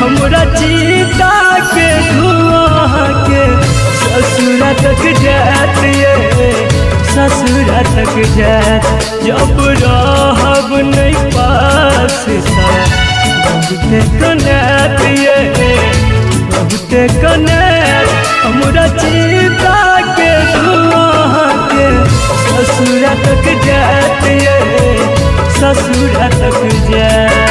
हमरा चिता के धुआं के ससुरा तक जात ये ससुरा तक जात जब रहब नहीं पास बहुते कनेत ये बहुते कनेत हमरा चिता के धुआं के ससुरा तक जात ये ससुरा तक जात।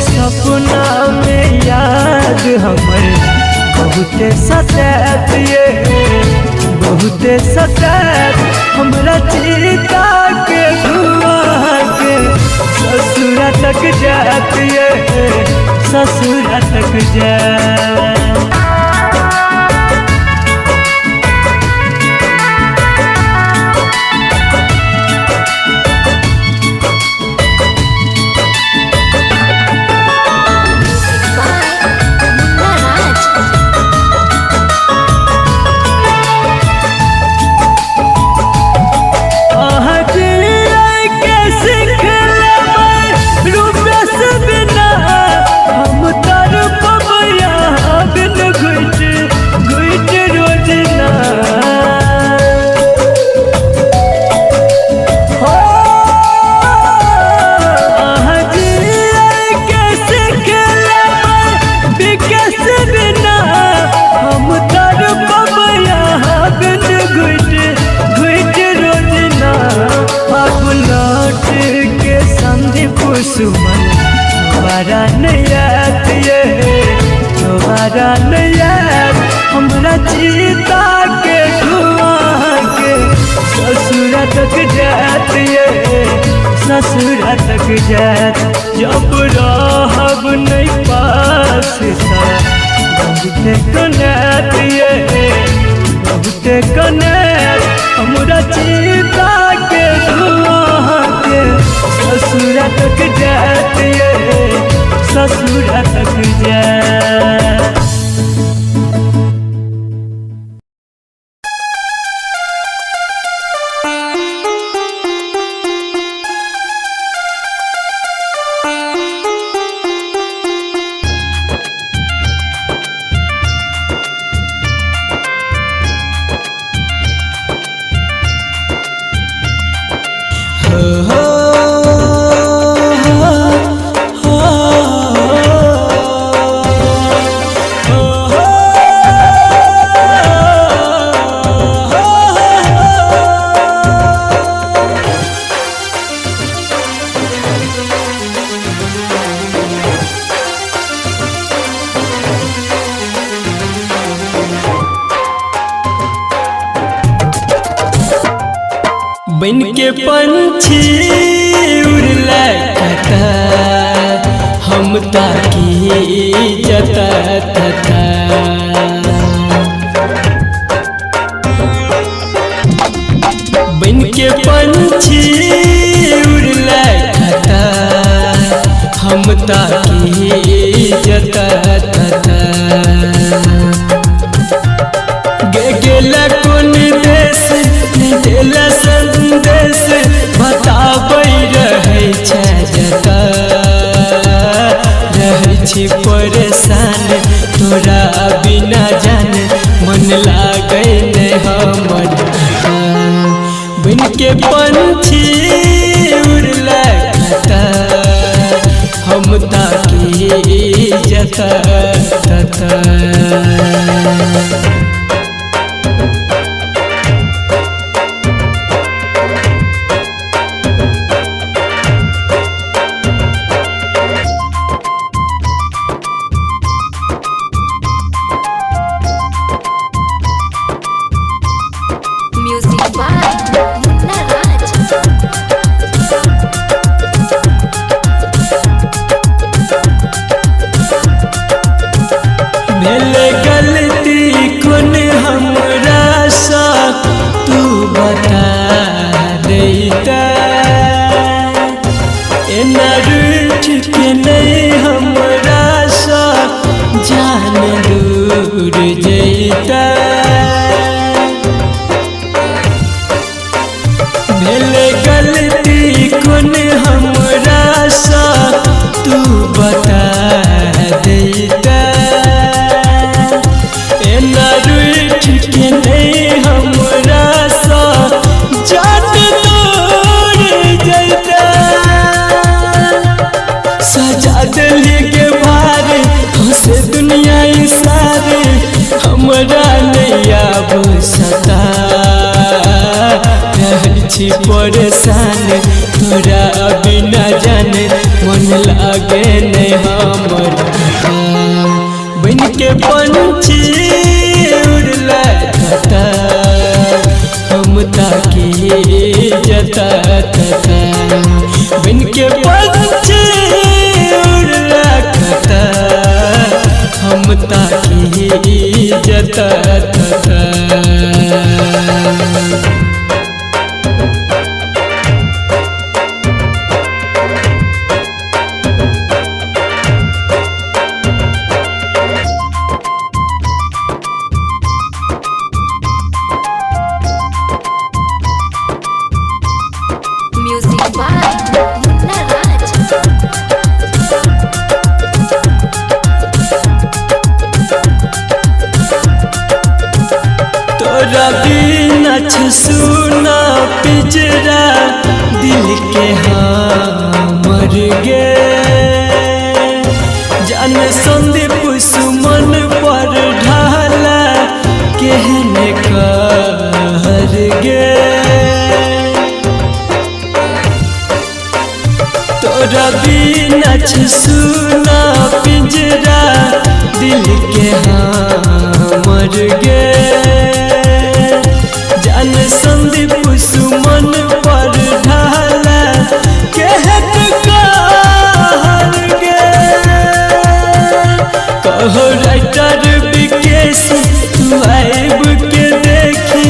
सपना में याद हमर बहुते सतात ये बहुते सतात हमरा चिता के धुआं के ससुरा तक जात ये ससुरा तक जात। सुमन दोबारा नहीं आत ये दोबारा नहीं आत हमरा चिता के धुआं के ससुरा तक जात ये ससुरा तक जात जब रहब नहीं पास बहुते कनेत ये बहुते कनेत हमरा चिता के धुआं के ससुरा तक जात ये ससुरा तक जात। बन के पंछी उड़ला कथा हम ताकी जता तथा बन के पंछी उड़ला कथा हम ताकी जता तथा गेला कोन देश देला संदेश बताबै रहै छै जता रहै छी परेशान तोरा बिना जान मन लागै नै हमर बन के पंछी उड़ला कथा हम ताकी जता तथा उड़ जैता भेले गलती कौन हमरा सा तू बता देता एना रूठ के नहीं हमरा सा जान तोड़ जैता सजा दिली के भारे हंसे दुनिया सारे हमरा नैया सता छी परेशान तोरा बिना जाने मन लागे नहीं हमर बन के पंछी उड़ला कता हम ताकी जता तता बन के पंछी उड़ला कता हम ताकी जता तता तोरा बिना सुना पिजरा दिल के मर गे जान संदीप सुमन पर ढाला कहने कर गे तोरा बिना सुना पिजरा दिल के मर गे जान संदीप सुमन पर ढाला कहत कहर गे कहो राइटर विकेश तू आइब के देखी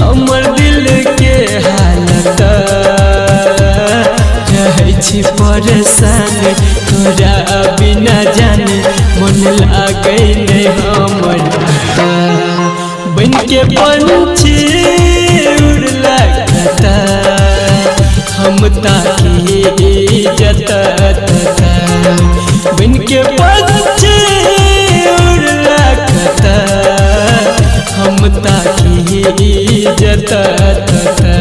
हमर दिल के हालत रहे छी परेशान तोरा बिना जाने मन लागे नहीं हमर बन के पंछी उड़ला कता हम ताकी जता तता बन के पंछी उड़ला कता हम ताकी जता तता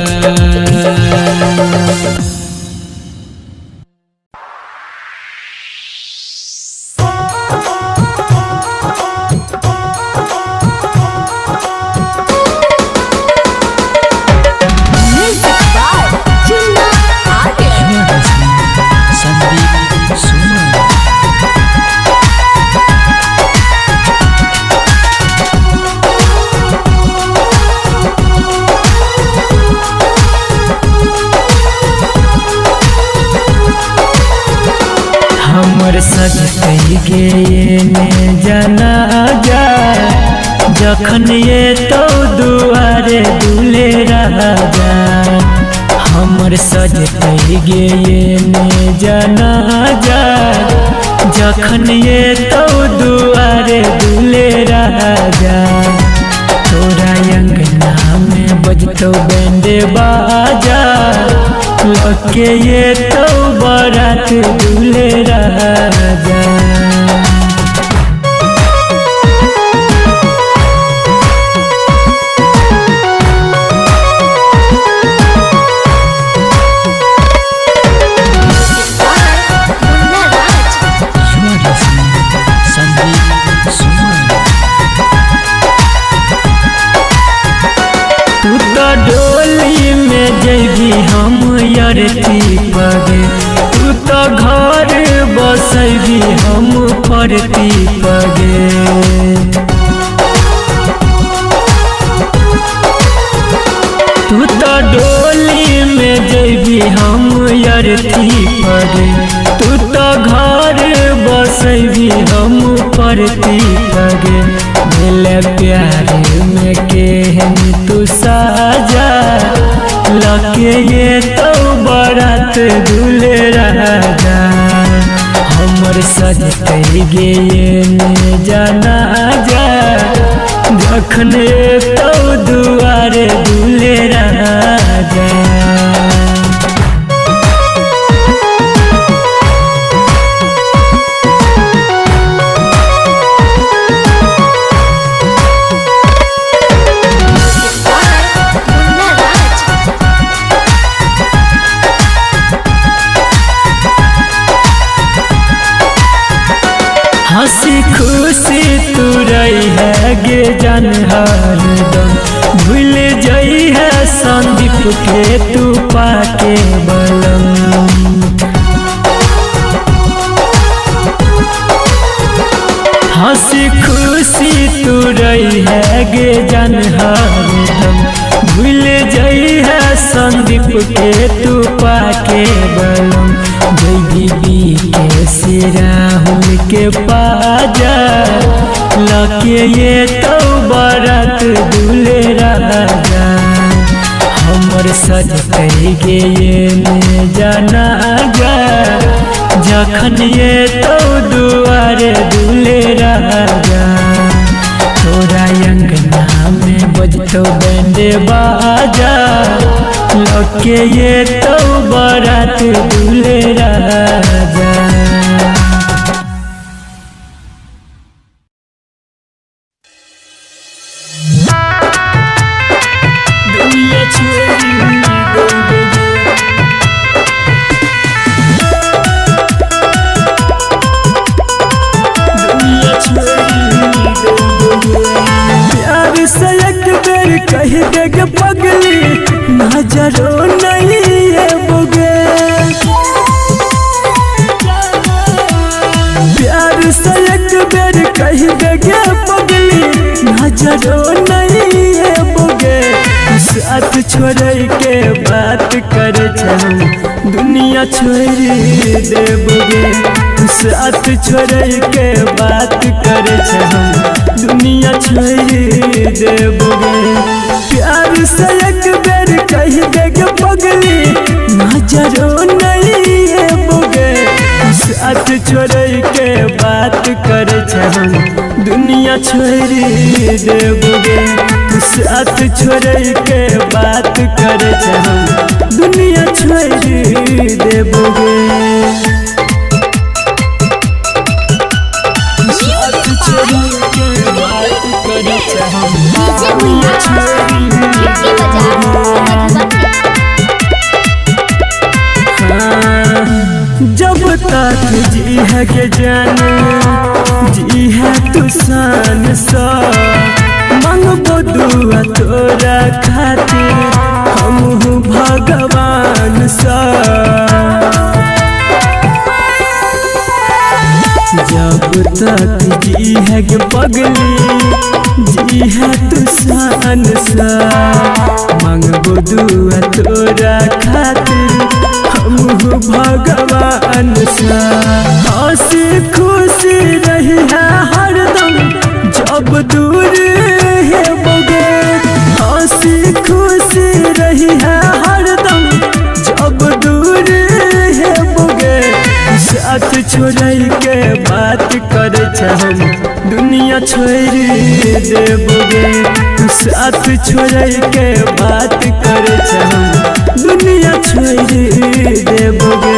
हमर सजतै गे ने जाना जा जखन ये तो दुआरे दूल्हे राजा हमर सजतै गे ने जाना जा जखन ये तो दुआरे दूल्हे राजा तोरा अंगना में बजतो बैंड बाजा लके ये तो बारात दूल्हे राजा तू तो डोली में जैबी हम यरती पगे तू तो घर बसैबी हम परती पगे तू तो डोली में जैबी हम यरती पगे तू तो घर बसैबी हम परती पगे मिले प्यार में केहन तू साजा लके ये तो बारात दूल्हे राजा हमर सजतै गे ने जाना जा जखन तो दुआरे दूल्हे राजा। हंसी खुशी तू रही है गे जान हरदम, भूल जाई है संदीप के तू पाके बलम। हंसी खुशी तू रही है गे जान हरदम, भूल जाई है संदीप के तू पाके बलम। जय बीबी के सिराहुल के पाजा लके ये तो बारात दूल्हे राजा। हमर सज गे ये में जाना जा, जखन ये तो दुआरे दूल्हे राजा। तोरा अंगना में बजतो बैंड बाजा लके ये तो बारात दूल्हे राजा। दुनिया छोड़ी प्यार से एक बेर कह देगे पगली, नजरो नहीं है बुगे। प्यार से एक बेर कह देगे पगली, नजरो नहीं है बुगे। साथ छोड़ के बात कर दुनिया छोड़ देबोगे। साथ छोड़ के बात कर दुनिया छोड़ देबोगे। प्यार से एक बेर कह देगे पगली, नजरो नहीं है बोगे। साथ छोड़ के बात कर दुनिया छोड़ देबोगे। साथ छोड़ के बात कर दुनिया छोड़ देबोगे। जब तक जी है के जाने, जी है तू शान सा। मांगबो दुआ तोरा खातिर हम भगवान सा। जब तक जी है के पगली, जी है तू शान सा। मांगबो दुआ तोरा खातिर हम भगवान सा। हंसी खुशी रही है हरदम जब दूर है बोगे। हंसी खुशी रही है हरदम जब दूर है बोगे। साथ छोड़ के बात कर दुनिया छोड़ देबोगे। साथ छोड़ के बात कर दुनिया छोड़ देबोगे।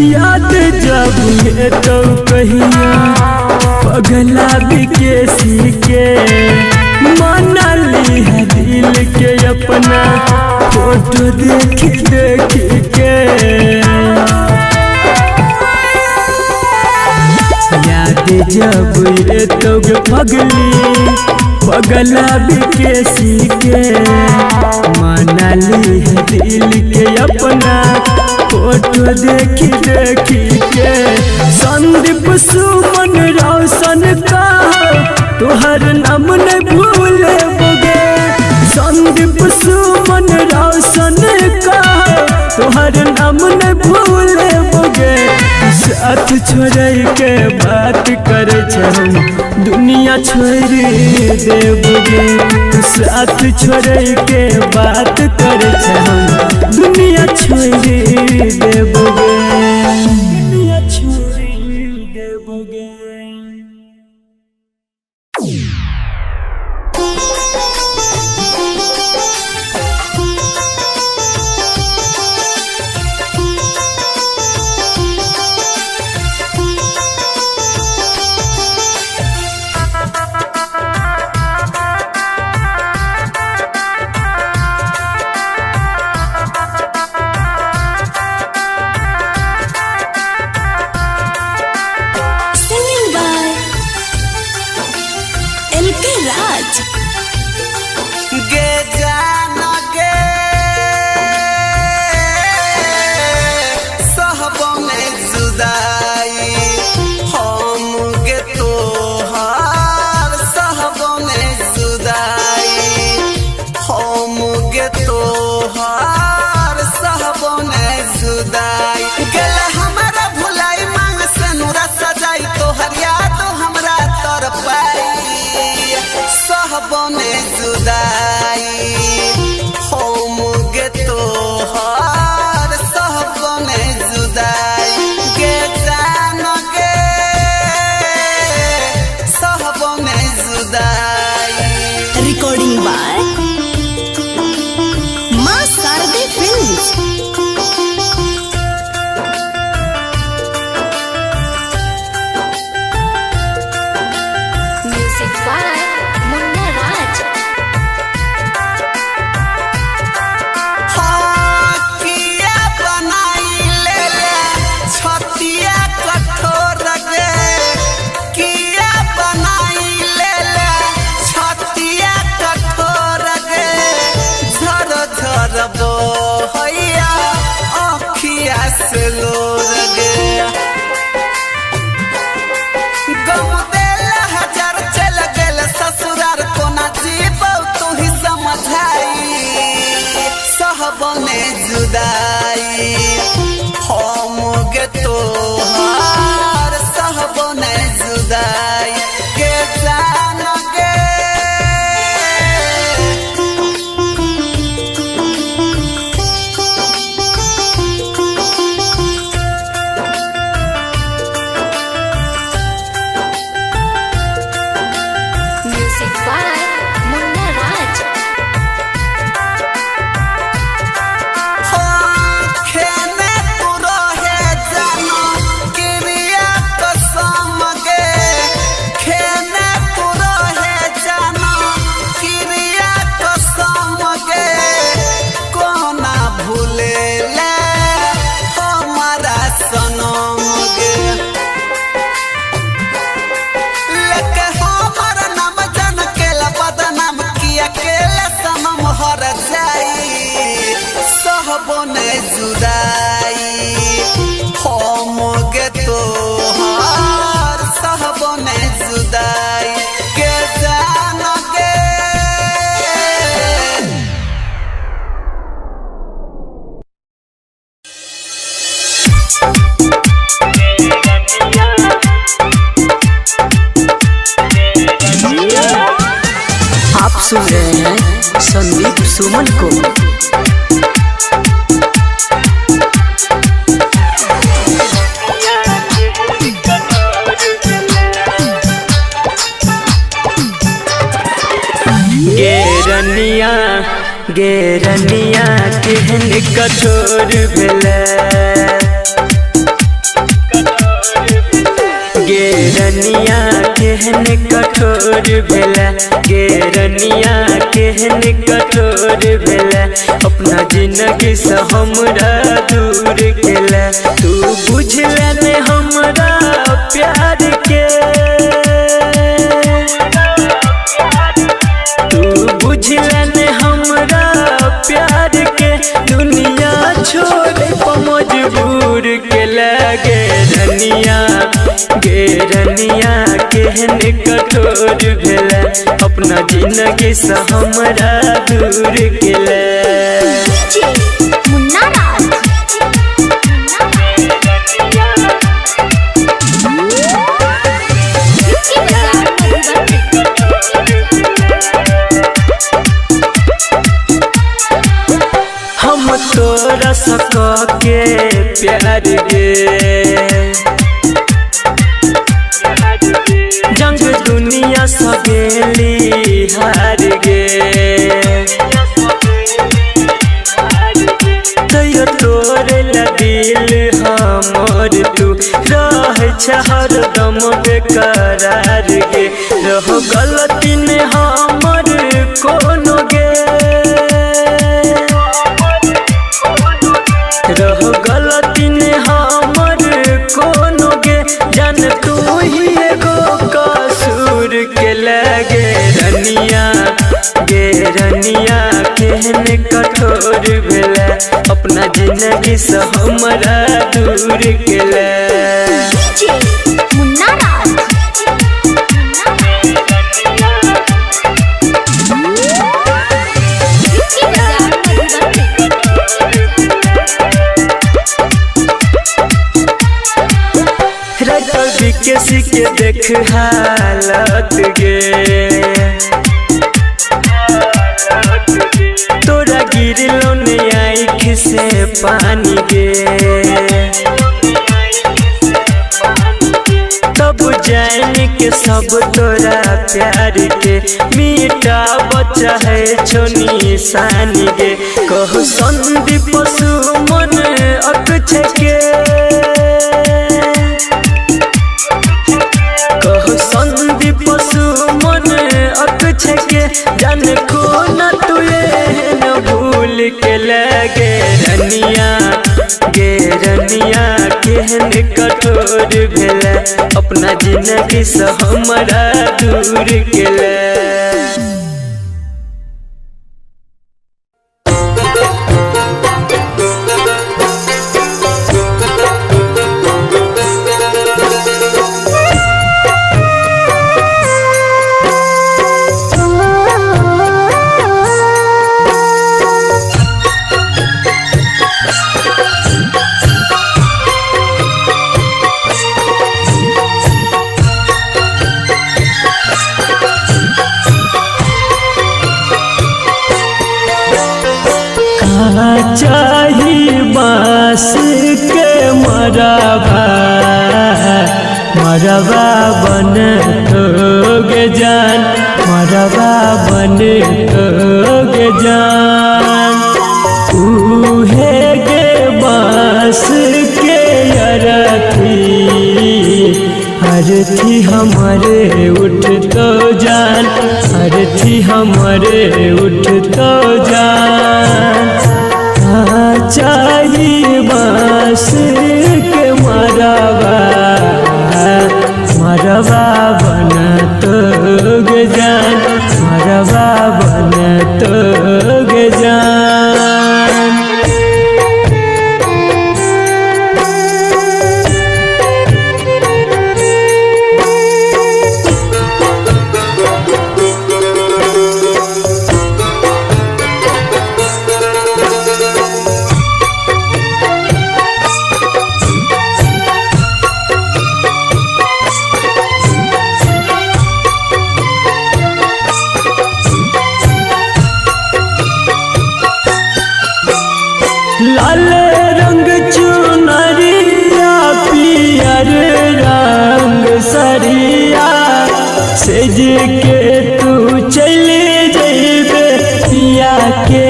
याद जब है तो कहिया पगला बिकेसी के। माना ली है दिल के अपना फोटो देख देख के। याद जब ये तो पगली पगला बिकेसी के। माना ली है दिल के अपना फोटो देखी देखी के। संदीप सुमन रोशन का तुहर नाम न भूले बोगे। संदीप सुमन रोशन का तुहर नाम न भूले बोगे। साथ छोड़ के बात कर दुनिया छोड़ देबोगे। साथ छोड़े के बात करे हम दुनिया छोड़ देबोगे, दुनिया छोड़ देबोगे। Recording by Ma Sarde Films. Music by Munna Raj. बने जुदाई हम गे तोहार सह बने जुदाई के जान गे Music by Munna Raj. बने जुदाई हम गे तोहार सह बने जुदाई के जान गे आप सुन रहे हैं संदीप सुमन को। गेरनिया केहन कठोर भेलै, गेरनिया केहन कठोर भेलै, गेरनिया केहन कठोर भेलै, अपना जिंदगी से हमरा दूर केलै। तू बुझले ने हमरा प्यार के, तू बुझले ने हमरा प्यार के, दुनिया छोड़ पर मजबूर केला। गेरनिया केहन कठोर भेलै, अपना जिंदगी से हमरा दूर केला। मुन्ना राज। तोरा सक के प्यार गे जंग दुनिया सगेली हार गे तैयो तोरे दिल हमर तू रह हरदम बेकरार गे रह गलती ने हमर कोनो गे रह गलती ने हमर कोनो गे जान तू ही एगो कसूर के लगे रनिया गे रनिया केहन कठोर भेला अपना जिंदगी से हमरा दूर केला मुन्ना राज किसी के देख हालत गे तोरा गिरलो ने आँख से पानी गे तब जान के सब तोरा प्यार के मीठा बच्चा है छोनी सानी गे कहो संदीप सुमन अक्षय के कहो संदीप सुमन अक्षय के जान को न तुए न भूल के लगे रनिया गे रनिया केहन कठोर भेला अपना जिंदगी से हमरा दूर केला चाही बांस के मरबा मरबा बन तोगे जान मरबा बन तोगे जान उहे गे बांस के अरथी हरथी हमारे उठ तो जान हरथी हमारे उठ तो जान चाहिए बांस के मरबा मरबा बन तोगे जान मरबा बन तोगे जान लाल रंग चुनरिया पियर रंग सरिया सेज के तू चले जइबे पिया के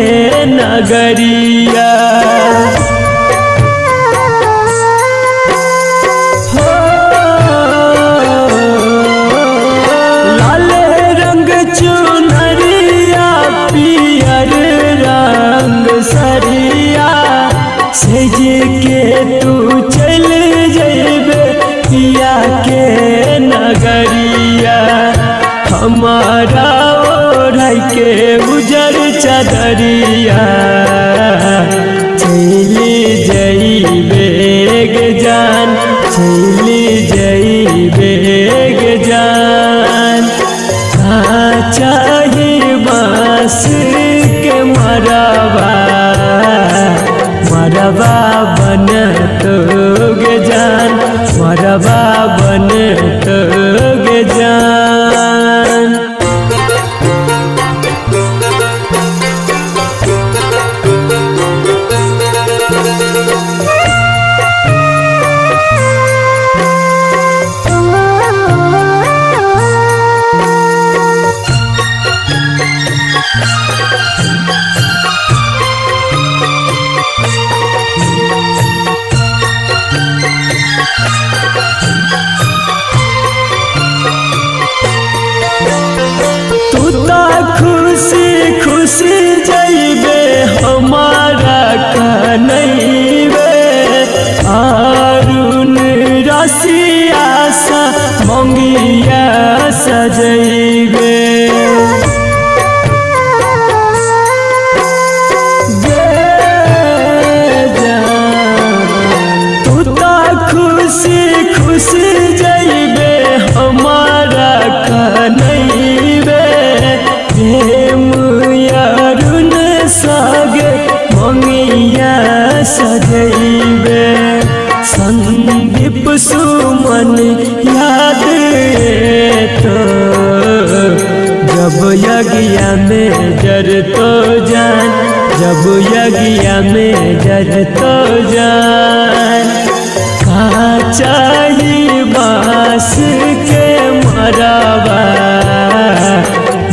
नगरिया लाल रंग चुनरिया पियर रंग सरिया सेज के तू चल जइबे पिया के नगरिया हमारा ओढ़ के उजर चदरिया चली जइबे गे जान चली जइबे गे जान चाही बांस के मरबा मरबा बन तोगे जान मरबा बन तोगे जान खुशी खुशी जइबे हमारा कनैबे अरुण रसिया सा मंगिया सजैबे खुशी खुशी जइबे हमारा कनैबे अरुण सागे मंगिया सजैबे संदीप सुमन याद तो जब यज्ञ में जर तो जान जब यज्ञ में जर तो जान का चाहिए बास के मरबा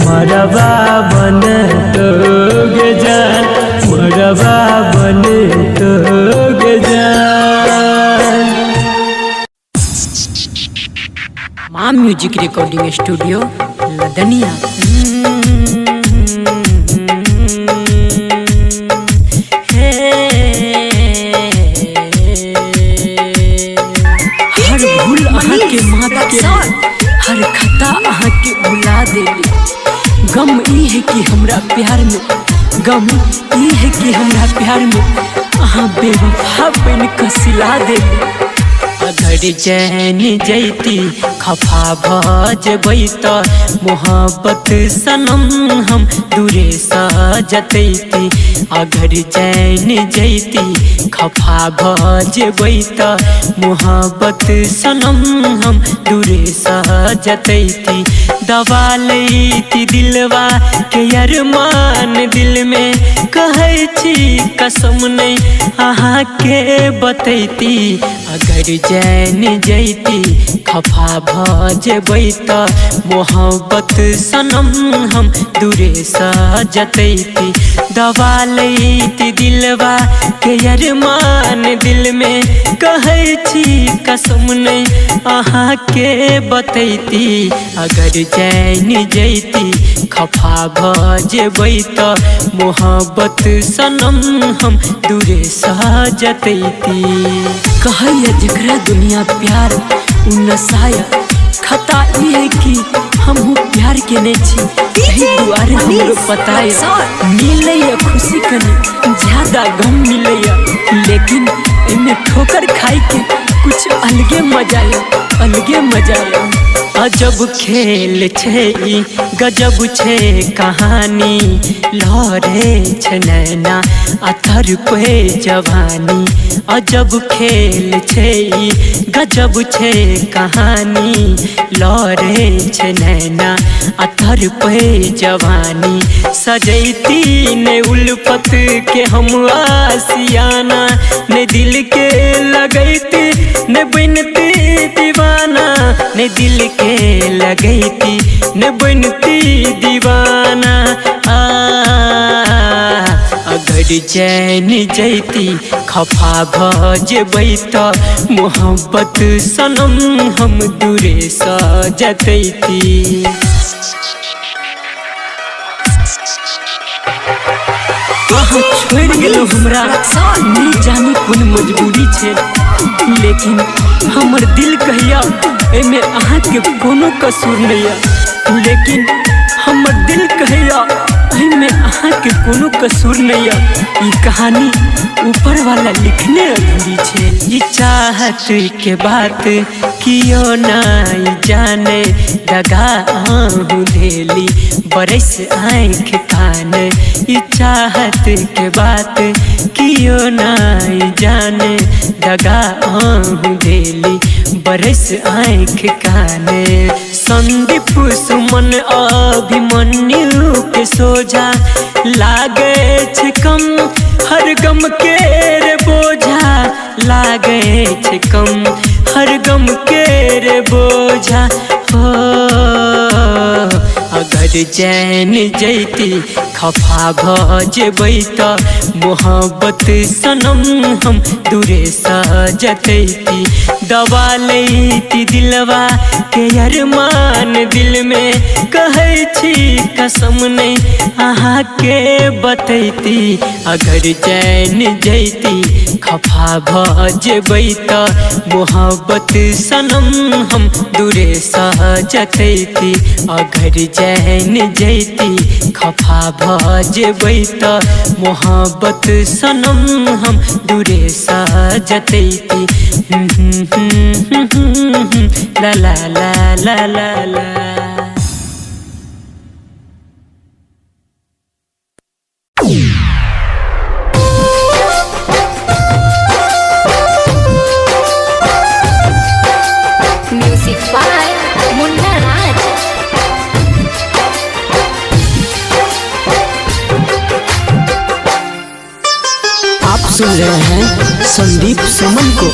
मरबा बन तोगे जान मरबा बन तोगे जान। माँ म्यूजिक रिकॉर्डिंग स्टूडियो लदनिया। हर भूल अहाँ के माफ के हर खता अहाँ के भुला देली। गम ई है कि हमरा प्यार में गम ई है कि हमरा प्यार में अहाँ बेवफा बन के सिला देली। अगर चैन जैती खफा भजबै त मोहब्बत सनम हम दूरे सजतैती। अगर चैन जैती खफा भजबै त मोहब्बत सनम हम दूरे सजतैती। दबा लैती दिलवा के अरमान दिल में कहै छी कसम नहीं अहाँ के बतैती। अगर चैन जैती खफा भजबै त मोहब्बत सनम हम दूरे सजतैती। दबा लैती दिलवा के अरमान दिल में कहै छी कसम नहीं अहाँ के बतैती। अगर चैन जैती खफा भजबै त मोहब्बत सनम हम दूरे सजतैती। कहैया जकरा दुनिया प्यार उ नसाया खता ई है कि हमहू प्यार के नहीं छी यही दुआरे हमरो पताया। मिलैया खुशी कनी ज्यादा गम मिलैया लेकिन इनमें ठोकर खाई के कुछ अलगे मजा अलगे मजा। अजब खेल छे ई गजब छे कहानी लहरे छे नैना अथर पे जवानी। अजब खेल छे ई गजब छे कहानी लहरे छे नैना अथर पे जवानी। सजैती ने उल्फत के हम आसियाना ने दिल के लगैती ने बनती दीवाना ने दिल के लगैती ने बनती दीवाना। अगर चैन जैती खफा भजबै त मोहब्बत सनम हम दूरे सजतैती। वहाँ छोड़ गेलो हमरा नहीं जानी कोन मजबूरी छे लेकिन हमर दिल कहिया एमे अहाँ के कोनो कसूर नहीं लेकिन हमर दिल कहिया एमे अहाँ के कोनो कसूर नहीं। ई कहानी ऊपर वाला लिखने अधूरी छे। ई चाहत के बात कियो नहीं जाने दगा आहू धेली बरस आँख कान। ई चाहत के बात कियो नहीं जाने दगा आहू धेली बरस आँख कान। संदीप सुमन अभिमन्यु के सोझा लागे छे कम हर गम के रे बोझा लागे छे कम हर गम के रे बोझा। हो अगर चैन जैती खफा भजबै त मोहब्बत सनम हम दूरे सजतैती दबा लैती दिलवा के अरमान दिल में कहै छी कसम नहीं अहाँ के बतैती अगर चैन जैती खफा भजबै त मोहब्बत सनम हम दूरे सजतैती अगर चैन जैती खफा भजबै त मोहब्बत सनम हम दूरे सजतैती ला ला ला ला ला ला। म्यूजिक बाय मुन्ना राज। आप सुन रहे हैं संदीप सुमन को।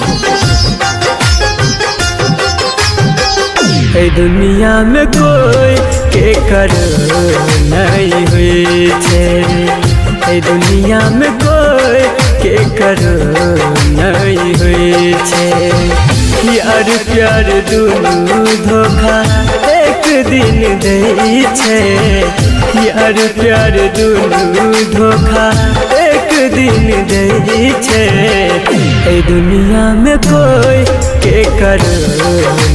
दुनिया में कोई के कर नहीं हुई छे दुनिया में कोई के कर नहीं हुई छे यार प्यार दुनू धोखा एक दिन दे छे यार प्यार दुनू धोखा एक दिन दे छे दुनिया में कोई के कर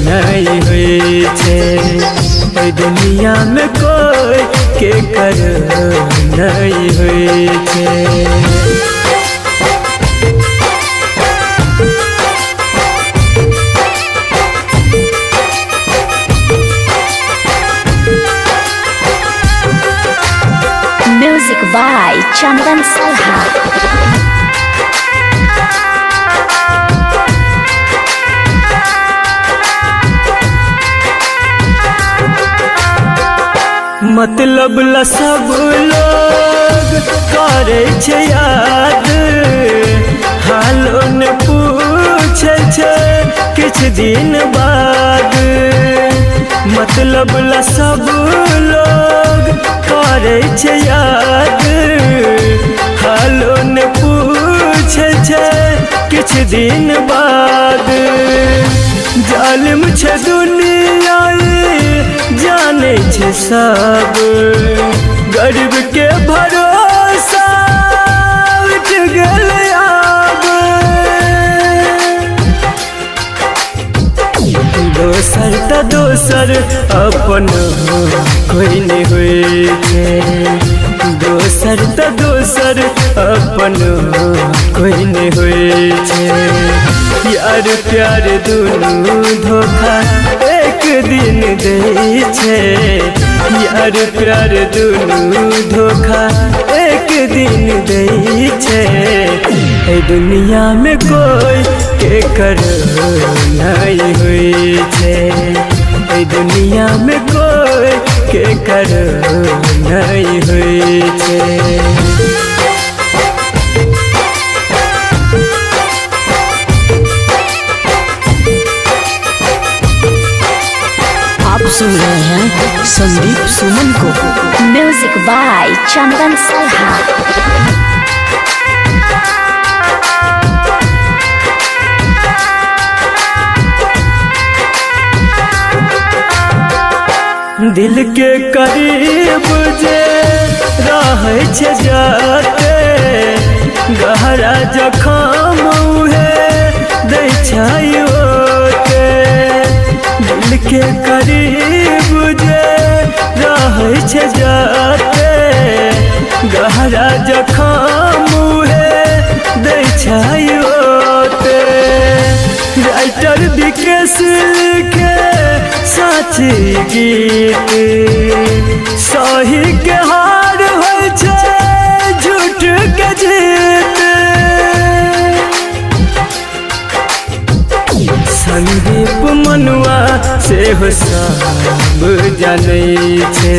नहीं हुई छे दुनिया में कोई के कर नहीं हुई छे। म्यूजिक बाय चंदन सलहा। मतलब ला सब लोग करे छे याद हालो ने पूछे छे किछ दिन बाद मतलब ला सब लोग करे छे याद हालो ने पूछे छे किछ दिन बाद जालिम छे दुनिया जाने छे सब गरीब के भरोसा उठ गल आब दोसर त दोसर अपन कोई नहीं हुई छे दोसर त दोसर अपन कोई नहीं हुई छे यार प्यार दुनू धोखा एक दिन दे छे यार प्यार दुनू धोखा एक दिन दे छे दुनिया में कोई के कर नहीं हुई छे दुनिया में कोई के कर नहीं हुई छे। आप सुन रहे हैं संदीप सुमन को। म्यूजिक बाय चंदन सलहा। दिल के करीब जे रहे छे जाते गहरा जखम उहे दै छै ओते दिल के करीब जे रहे छे जाते गहरा जखम उहे दै छै ओते राइटर विकेश लिखे साची गीत सही के हार होइ छै झूठ के जीत संदीप मनुआ से हो सब जानै छे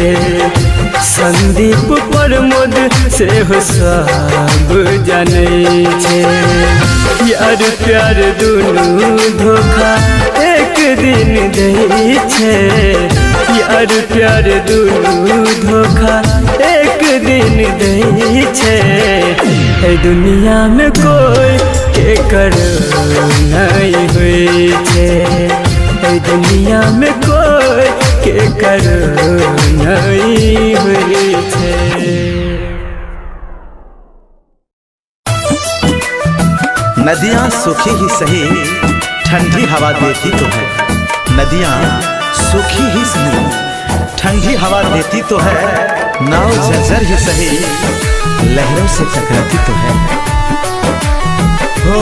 संदीप प्रमोद से हो सब जानै छे यार प्यार दुनू धोखा एक दिन दे छे यार प्यार दुनू धोखा एक दिन दै छै। ए दुनिया में कोई के कर नहीं हुई छै। ए दुनिया में कोई के कर नहीं हुई छै। नदियाँ सूखी ही सही ठंडी हवा देती तो है। नदियाँ सूखी ही सही ठंडी हवा देती तो है। नाव जर्जर ही सही लहरों से टकराती तो है। हो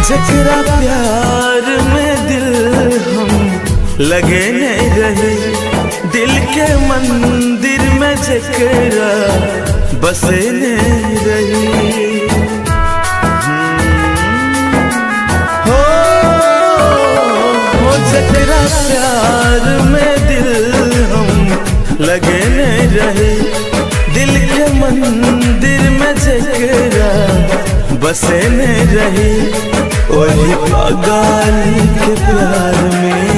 जकरा प्यार में दिल हम लगे नहीं रहे, दिल के मंदिर में जकरा बसे नहीं रही। हो जकरा प्यार में दिल हम लगे नहीं रहे, दिल के मंदिर में जकरा बसे नहीं रही। वही पागल के प्यार में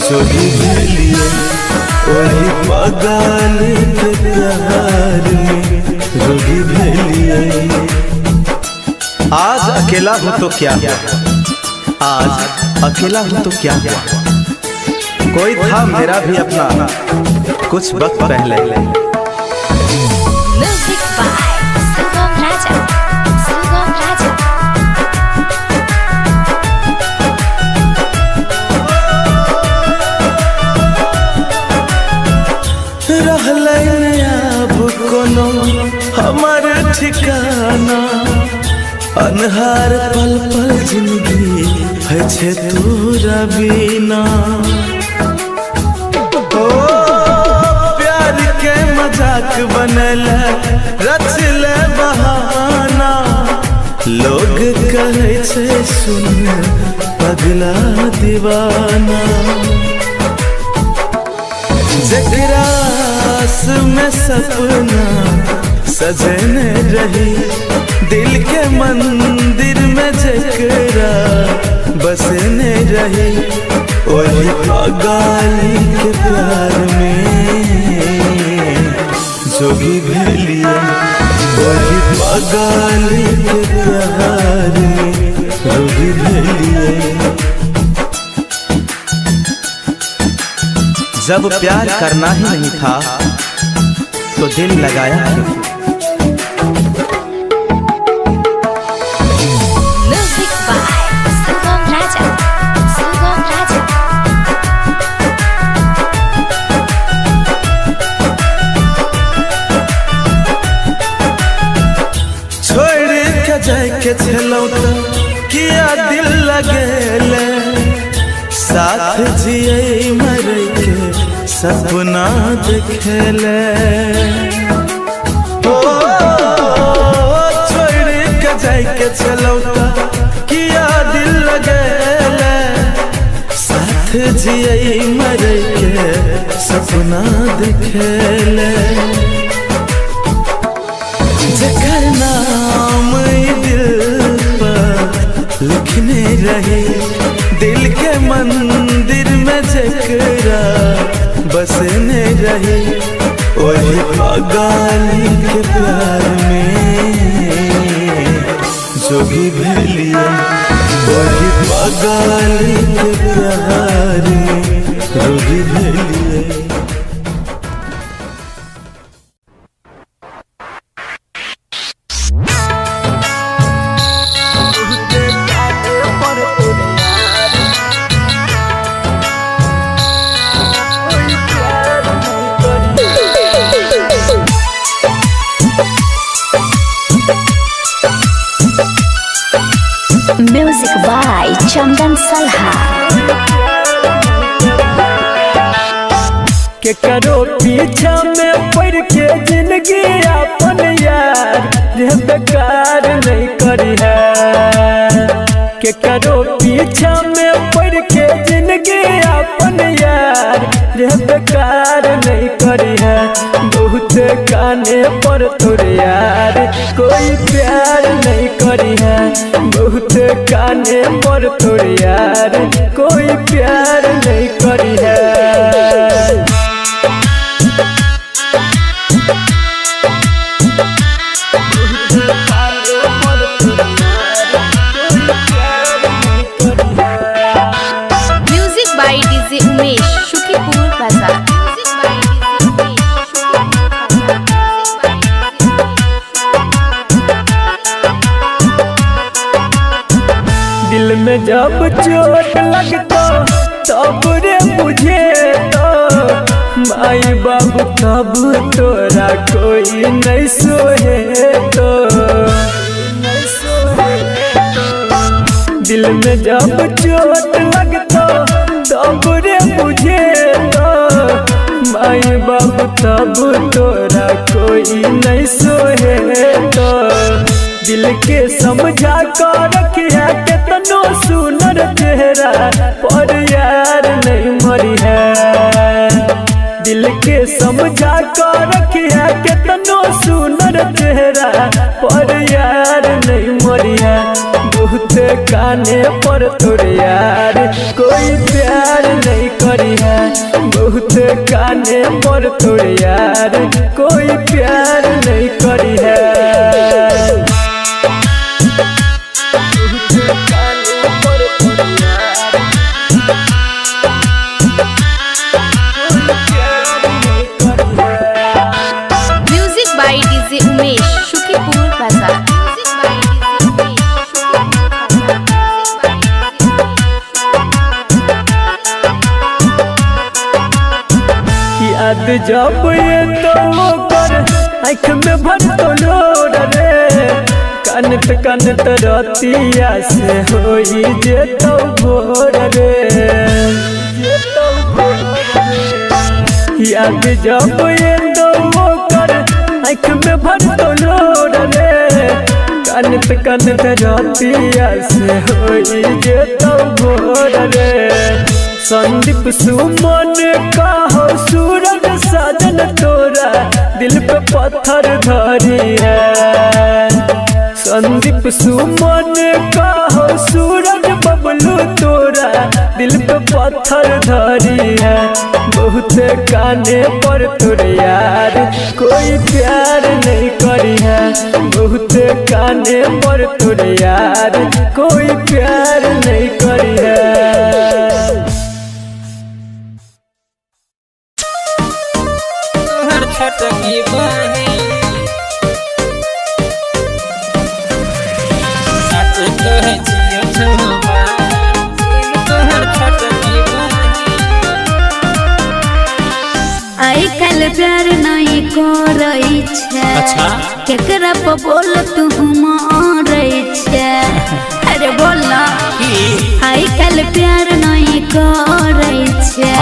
जो भी लिए, वही पागल के प्यार में जो भी लिए। आज अकेला हूँ तो क्या हुआ, आज अकेला हूँ तो क्या हुआ। कोई था मेरा भी अपना कुछ वक्त पहले। Music by Sugam Raja. Sugam Raja. रहलै अब कोनो हमार ठिकाना, अन्हार पल पल जिंदगी है छे तोरा बिना। ओ प्यार के मजाक बनल रचल बहाना, लोग कहे छे सुन पगला दीवाना। जकरा में सपना सजने रही, दिल के मंदिर में जकरा बसने रही। वही पागल के प्यार में जो भी भेलिए, वही पागल के प्यार में जो भी भेलिए। जब प्यार करना ही नहीं था तो दिल लगाया क्यों। Music by Sugam Raja. Sugam Raja. छोड़ के जाके छलौ त किया दिल लगेले, साथ जिये मरे के सपना देखेले। ओ छोड़ के जाके छलौ त किया दिल लगेले, साथ जिये मरे के सपना देखेले। जकर नाम दिल पर लिखने रहे, दिल के मंदिर में जकरा बसने रहे। वही पागल के प्यार में जो भी भेलिए, वही पागल के प्यार में जो भी भेलिए। Music by Chandan Salha. के करो पीछा में पड़ के जिंदगी अपन यार रे बेकार नहीं करी है। के करो पीछा में पड़ के जिंदगी अपन यार रे बेकार नहीं करी है। बहुत काने पर तोर यार कोई प्यार नहीं करी है। बहुत काने पर तोर यार कोई प्यार नहीं करी है। Music by DJ Umesh Shukipur Bazar. दिल में जब चोट लगता तब रे मुझे तो माई बाबू तब तोरा कोई नहीं सोए तो। दिल में जब चोट लगता तब रे मुझे तो माई बाबू तब तोरा कोई नहीं सोए तो। दिल के समझा कर रखिया कितनो सुनर चेहरा पर यार नहीं मरी है। दिल के समझा कर रखिया कितनो सुनर चेहरा पर यार नहीं मरी है। बहुत काने पर तोर यार कोई प्यार नहीं करी है। बहुत काने पर तोर यार कोई प्यार नहीं करी है। Music by DJ Umesh Shukipur Bazar. याद जब ये तो कर आँख में भर तो लोड रे। कानत कानत रतिया से होई जे तो भोर रे। याद जब ये तो कर आँख में भर तो लोड रे। कानत कानत रतिया से होई जे तो भोर रे। संदीप सुमन का हो सूरज साजन तोरा दिल पे पत्थर धरी है। संदीप सुमन का हो सूरज बबलू तोरा दिल पे पत्थर धरी है। बहुत काने पर तोर यार कोई प्यार नहीं करी है। बहुत काने पर तोर यार कोई प्यार नहीं करी है। छटकी बही सच कहे जियो छुमा तोहर छटकी बही। आई कल प्यार नहीं करई छे। अच्छा केकरा पे बोल तू मारई छे। अरे बोल ना आई कल प्यार नहीं करई छे।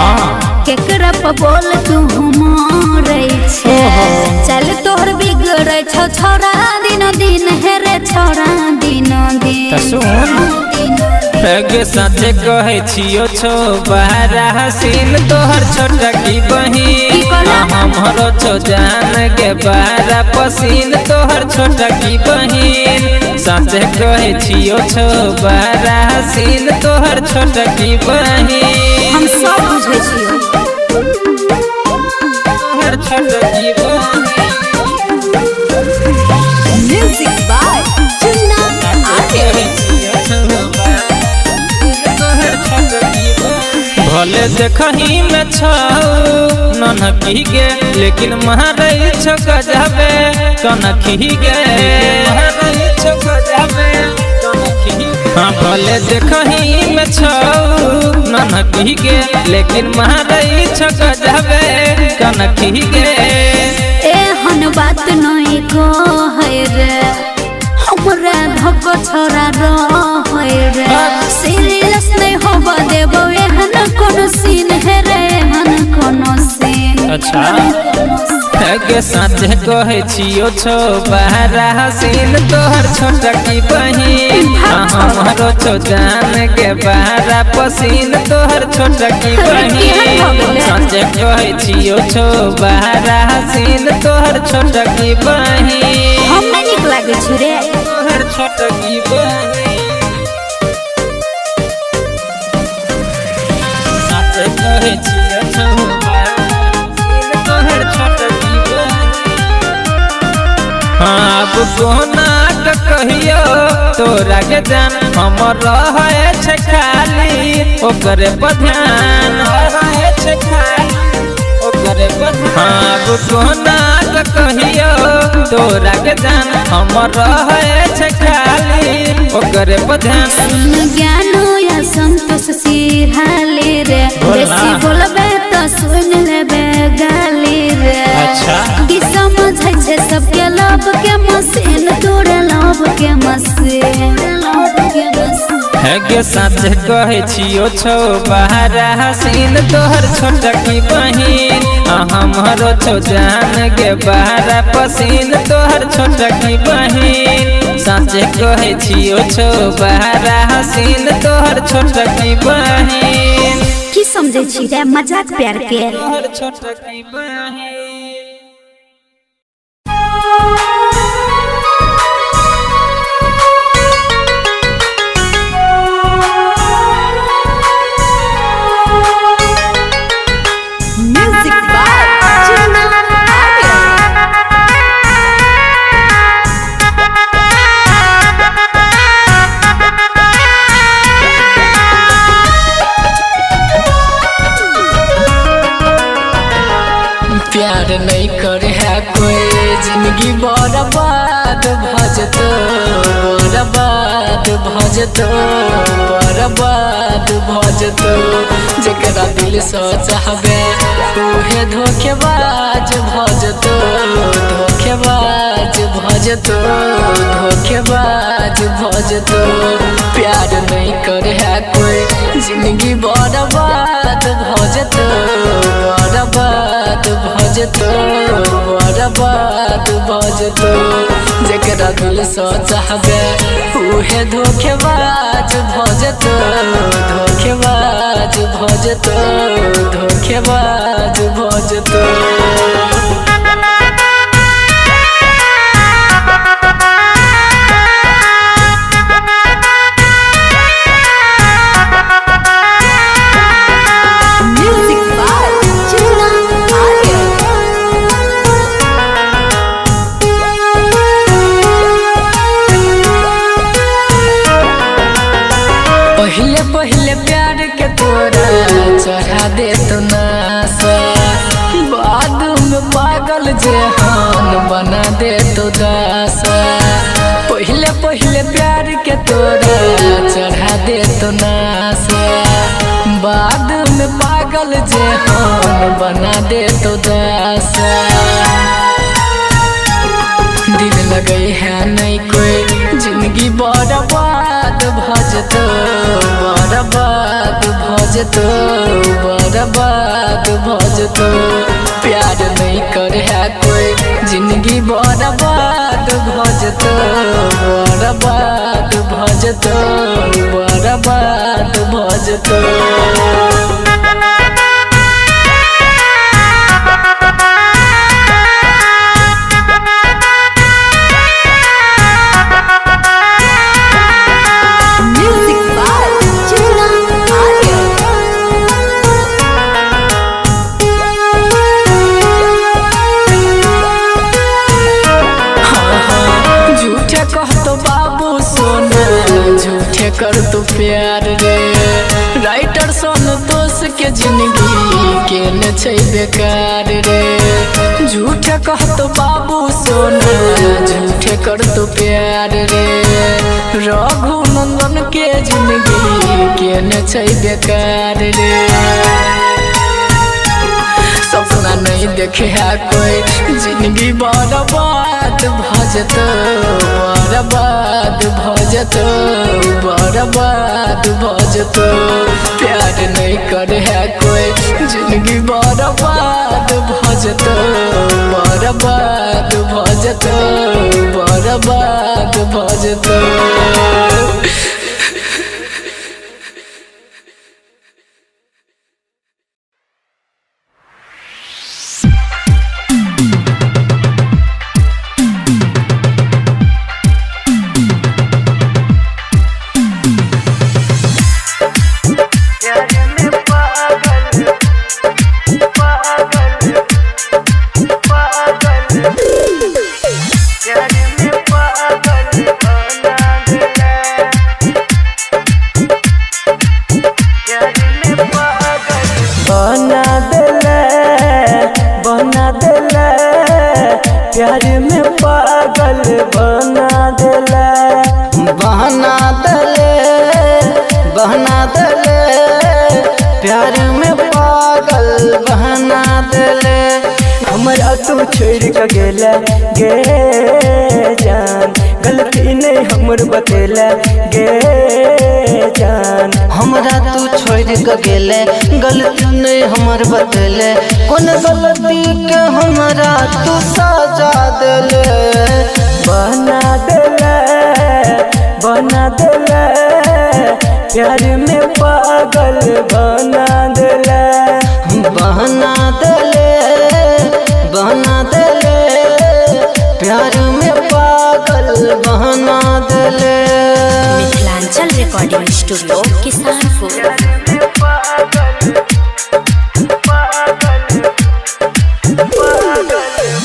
केकरा पे बोल तू मारई छे। चल तोहर बिगड़ै छौ छोरा दिन दिन हेरे छोरा दिन दिन। गे सचे कहे छियो छो बहरा हसीन तोहर छोटकी बहिन। हमरो छो जान के बहरा पसीन तोहर छोटकी बहिन। सचे कहे छियो छो बहरा हसीन तोहर छोटकी बहिन। हम सब बुझै छियो तोहर छोटकी बहिन। म्यूजिक बाय चुन्ना आके। भले देखही में छौ ननकी गे लेकिन मारै छौ गजबे कनखी गे। मारै छौ गजबे कनखी। हाँ भले देखही में छौ ननकी गे लेकिन मारै छौ गजबे कनखी गे। एहन बात नहीं कहै रे हमरा धक छोरा रहै रे। सीरियस नहीं होबा देबो एहन कोनो सीन है रे एहन कोनो सीन। अच्छा के साथ कहे छियो छो बहरा हसीन तोहर छोटा की बहिन हमारो छो जान के बहरा पसीन तोहर छोटा की बहिन साथ कहे छियो छो बहरा हसीन तोहर छोटा की बहिन हम नहीं निक लागे छु रे तोहर छोटा की बहिन साथ कहे छियो छो तोहर छोटा की बहिन अब कोना के कहियो तोरा के जान हमर रहे छै खाली ओकरे पर ध्यान रहे छै खाली ओकरे पर अब कोना के कहियो तोरा के जान हमर रहे छै खाली ओकरे पर ध्यान ज्ञानो या संतोष सिरहाले रे बेसी बोलबे तो सुन लेबे गाली रे अच्छा की समझ छै सबके लब के मशीन तोरे लब के मशीन है के साथ कहे छियो छो बहरा हसीन तोहर छोटा की बहिन हमारो छो जान के बहरा पसीन तोहर छोटा की बहिन साथ कहे छियो छो बहरा हसीन तोहर छोटा की बहिन की समझे छी रे मजाक प्यार के तोहर छोटा की बहिन प्यार नहीं करे है कोई जिंदगी बर्बाद भजतो बर्बाद भजतो बर्बाद भजतो जकरा दिल से चाहबे उहे धोखेबाज भजतो धोखेबाज भजतो धोखेबाज भजतो प्यार नहीं करे है कोई जिंदगी बर्बाद भजतो बर्बाद भजतो बर्बाद भजतो जकरा दिल से चाहबे उहे धोखेबाज भजतो धोखेबाज भजतो धोखेबाज भजतो पहले पहले प्यार के तोरा चढ़ा दे तो नासा बाद में पागल जेहान बना दे तो दासा पहले पहले प्यार के तोरा चढ़ा दे तो नासा बाद में पागल जेहान बना दे तो दासा दिल लगे है नहीं कोई जिंदगी बर्बाद भजतो बर्बाद भजतो बर्बाद भजतो प्यार नहीं करे है कोई जिंदगी बर्बाद भजतो बर्बाद भजतो बर्बाद भजतो कर तू प्यार रे राइटर संतोष के जिंदगी के न छै बेकार रे झूठे कहतो बाबू सोना झूठे कर तू प्यार रे रघुनंदन के जिंदगी के न छै बेकार रे सपना नहीं देखे कोई जिंदगी बर्बाद भजतो बर्बाद भजतो बर्बाद भजतो प्यार नहीं करे कोई जिंदगी बर्बाद भजतो बर्बाद भजतो बर्बाद भजतो। प्यार में पागल बना देला बहना दले प्यार में पागल बहना दले। हमरा तू छोड़ के गेला गे जान गलती नहीं हमर बतेला गे जान। हमरा तू छोड़ के गेले गलती नहीं हमर बतेले कौन गलती के हमरा तू सजा देले बना देला प्यार में पागल बना देला बहना दले प्यार में पागल बहना दले। Mithilanchal recording studio Kisanpur.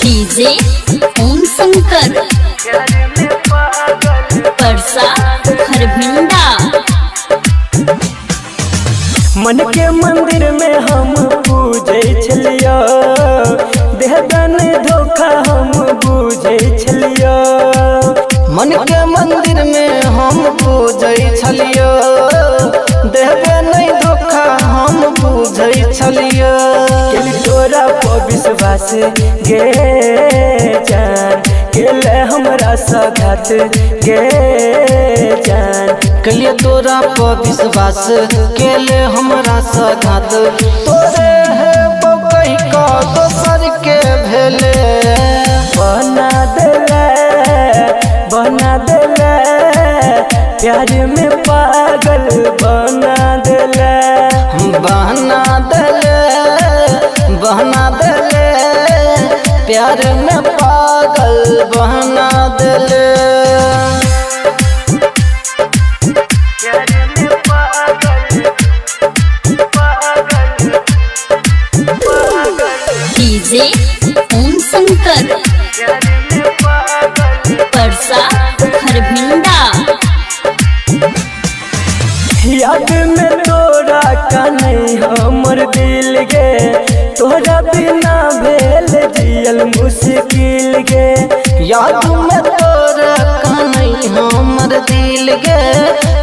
DJ Om Shankar Parsa Harbhinda. मन के मंदिर में हम पूजे छलियो देहदान धोखा हम पूजे छलियो। मन के मंदिर में हम पूजै छलियो देहबे नहीं धोखा हम पूजै छलियो। तोरा पर विश्वास गे जान केले हमरा सगात गे जान। कलिए तोरा पर विश्वास केले हमरा सगात तोरे है कहीं का दोसर के भेले बना देला प्यार में पागल बना देला बहना दले प्यार में पागल बहना दले। डीजे ओम शंकर परसा हरभिंडा। याद में तोरा का नहीं हमर दिल गे तोरा बिना भेल जियल मुश्किल गे। याद में तोरा का नहीं हमर दिल गे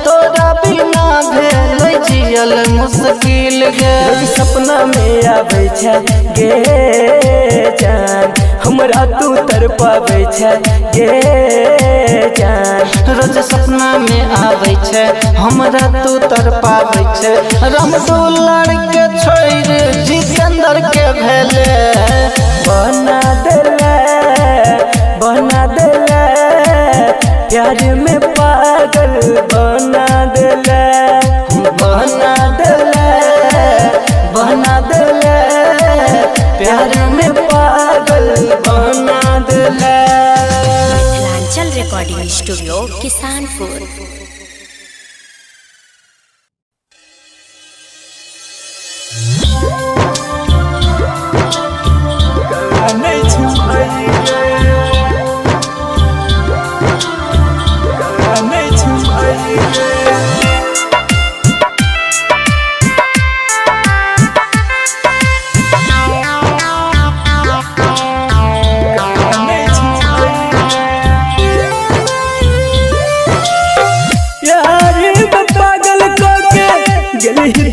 तोरा बिना भेल जियल मुश्किल गे। सपना में आबै छै गे जान हमरा तू तरपाबै छै गे जान। रोज सपना में आबै छै हमरा तू तरपाबै छै। रामदुलार के छोड़ जितेंद्र के भेले बना देला प्यार में पागल बना देला प्यार में पागल बना देला। Mithilanchal recording studio Kisanpur.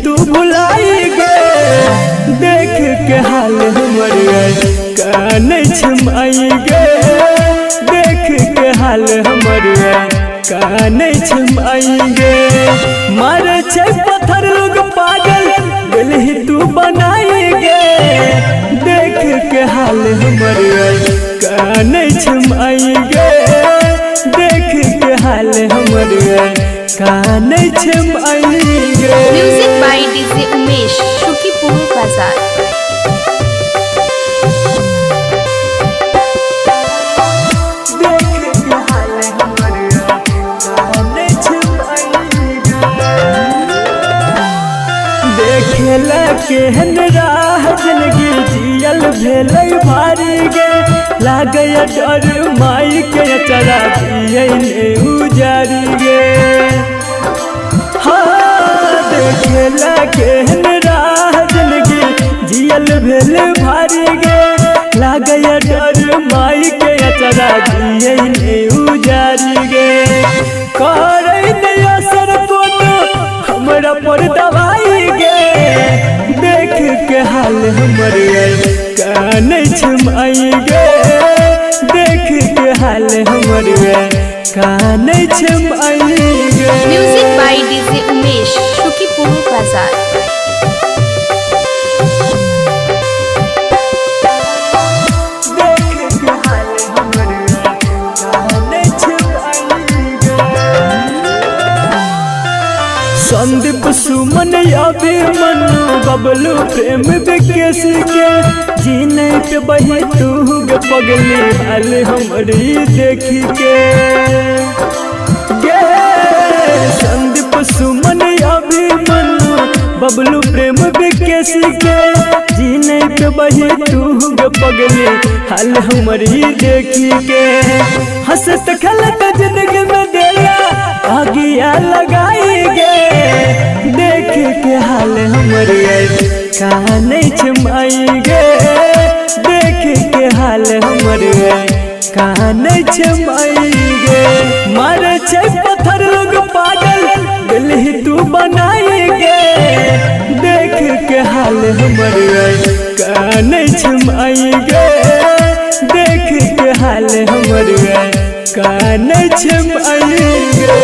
तू भुलाई गे देख के हाल हमर काने छमाई गे देख के हाल हमर काने छमाई गे मारे छे पत्थर लोग पागल दिल ही तू बनाई गे देख के हाल हमर काने छमाई गे देख के हाल हमर काने छमाई गे। Music by DJ Umesh Shukipur Bazar. देखेला केहन राह जिंदगी जियल भेलै भारी गे लागे डर माई के चरा दिए ने उजारी गे। हाँ देखेला केहन राह जिंदगी जियल भेल भारी गे लागे डर माई के चरा दिए ने उजारी गे करे ने असर कोनो हमरा पर दवाई गे देख के हाल हमर काने छमाई गे देख के हाल हमर काने छमाई गे। Music by DJ Umesh Shukipur Bazar. Sandeep सुमन अभिमन्यु बबलू प्रेम विकेश के जीने पे बही तू गे पगली हाल हमरी देखी के गे संदीप सुमन अभिमन्यु बबलू प्रेम विकेश के जीने पे बही तू गे पगली हाल हमरी देखी के हंसत खेलत जिंदगी में देला आगिया लगाई गे देख के हाल हमर काने छमाई गे देख के हाल हमर काने छमाई गे मारे छे पत्थर लोग पागल दिल ही तू बनाई गे देख के हाल हमर काने छमाई गे देख के हाल हमर काने छमाई गे।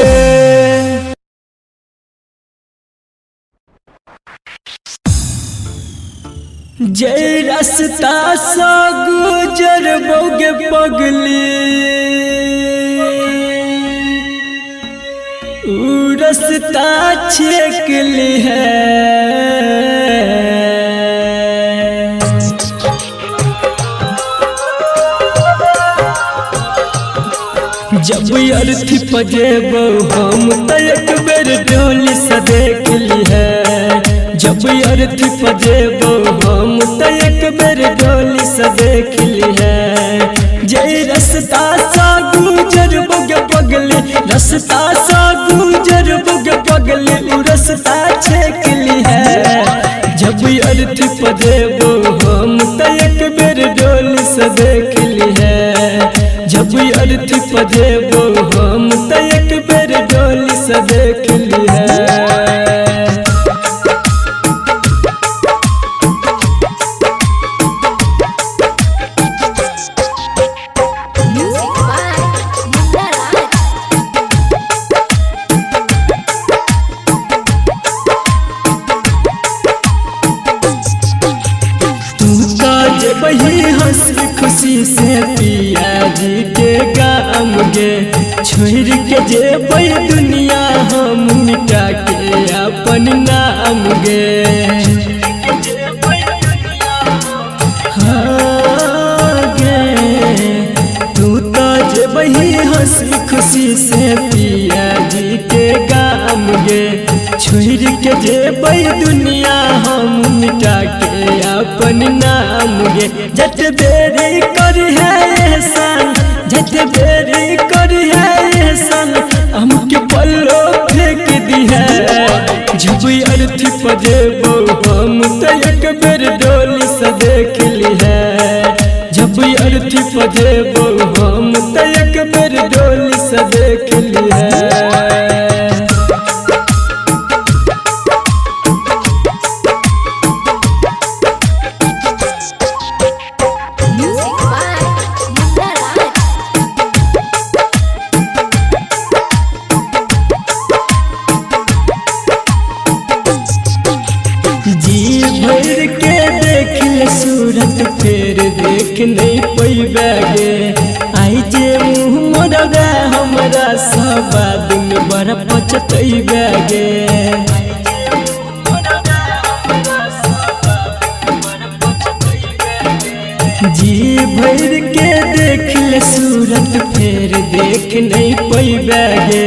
जय रास्ता सा गुजर बोगे पगली ऊ रास्ता छेक ली है जब अर्थी पजेबो हम त एक बेर डोली से देख ली है जब अर्थी पजेबो हम त एक बेर डोली से देख ली है जय रास्ता सा गुजर बोगे पगली रास्ता सा गुजर बोगे पगली उ रास्ता छेक ली है जब अर्थी पजेबो हम त एक बेर डोली से देख ली है जब अर्थी पजेबो हम त एक बेर डोली से देख ली है। बही हंसी खुशी से पिया जी के गाम गे छोड़ के जेबै दुनिया हम मिटा के अपन नाम गे हाँ गे तू तो जेबही हंसी खुशी से पिया जी के गाम गे छोड़ के जेबै दुनिया हम मिटा के अपन नाम गे जट बेरी कर है एहसान जट बेरी कर है एहसान हमके पल्लो फेंक दी है जब अर्थी पजेबो हम त एक बेर डोली से देख ली है जब अर्थी पजेबो हम त एक बेर डोली से देख ली है। म्यूजिक सूरत फेर देख नहीं पैबे गे आई जे मुँह मोरबे हमरा सब आदमी बड़ा पछतैबे गे जी भर के देख ले सूरत फेर देख नहीं पैबे गे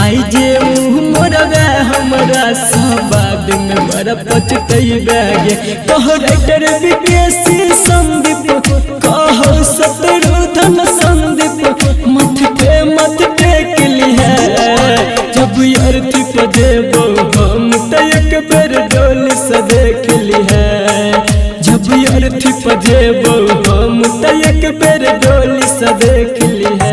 आई जे मुँह मोरबे हमरा सब आदमी बड़ा पछतैबे गे कहो राइटर विकेसी संदीप कहो शत्रुधन संदीप मत पे टेक लिहे जब अर्थी पे देबो हम त एक बेर डोली से देख लिहे जब अर्थी पे देबो हम त एक बेर डोली से देख लिहे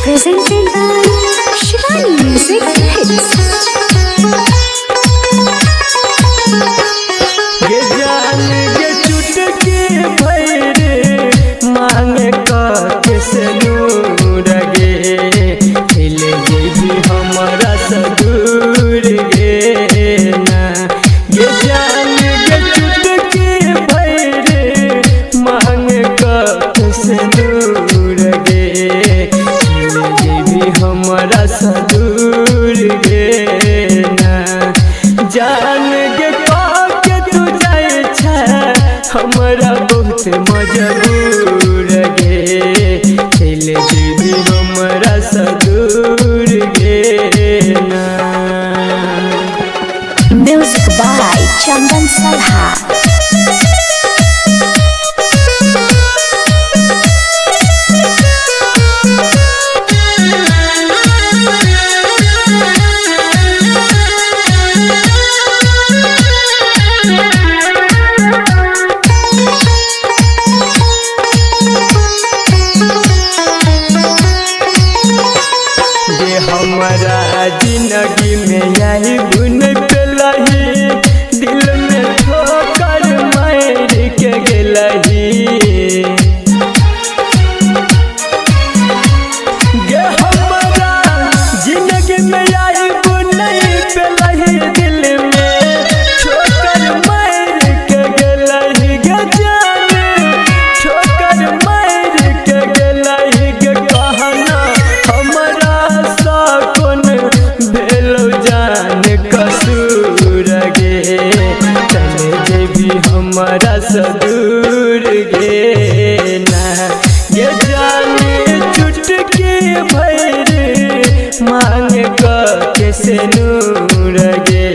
Presented by Shivani Music Hits. गे जान गे चुटकी भैरे मांगे के से नूर गे ले जेबी हमरा सदूर गे ना गे जान गे चुटकी भैरे मांगे के से नूर गे ले जेबी हमरा सदूर गे ना जान गे हमरा बहुत मजबूर गे चले जेबी हमरा सदूर गे ना Music by Chandan Salha. हमारा जिंदगी में यही बुन पेलही दिल में ठोकर मार के गेलही गे हमारा जिंदगी में यही बुन पेलही दिल में ठोकर मार के गेलही गे जान ठोकर मार के गेलही गे कहना हमारा कौन भेलो जान कसूर गे चले जेबी हमरा सदूर गे ना गे जान चुटकी भैरे मांग के से नूर गे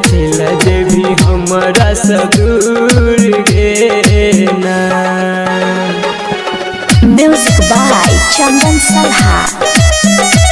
चले जेबी हमरा सदूर गे ना Music by Chandan Salha.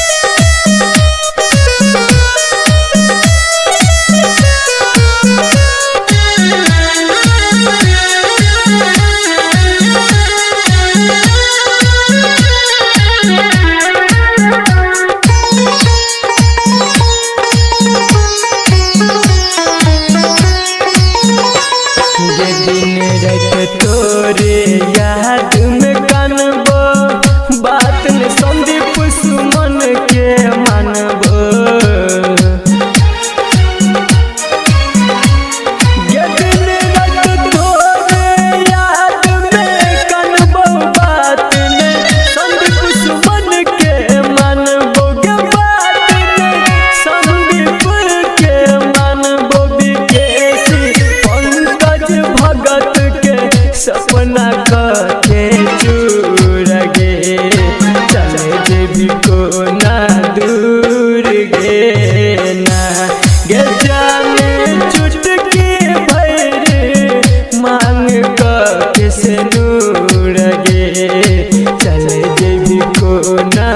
दिन रात तोरे याद में कानबो बात ने संदीप सुमन के मानबो दिन रात तोरे याद में कानबो बात ने संदीप सुमन के मानबो गे बात ने संदीप के मानबो विकेसी पंकज भगत के सपना के चूर गे चले जेबी को ना दूर गे ना गे जाने चुटकी भैरे मांग के से नूर गे चले जेबी को ना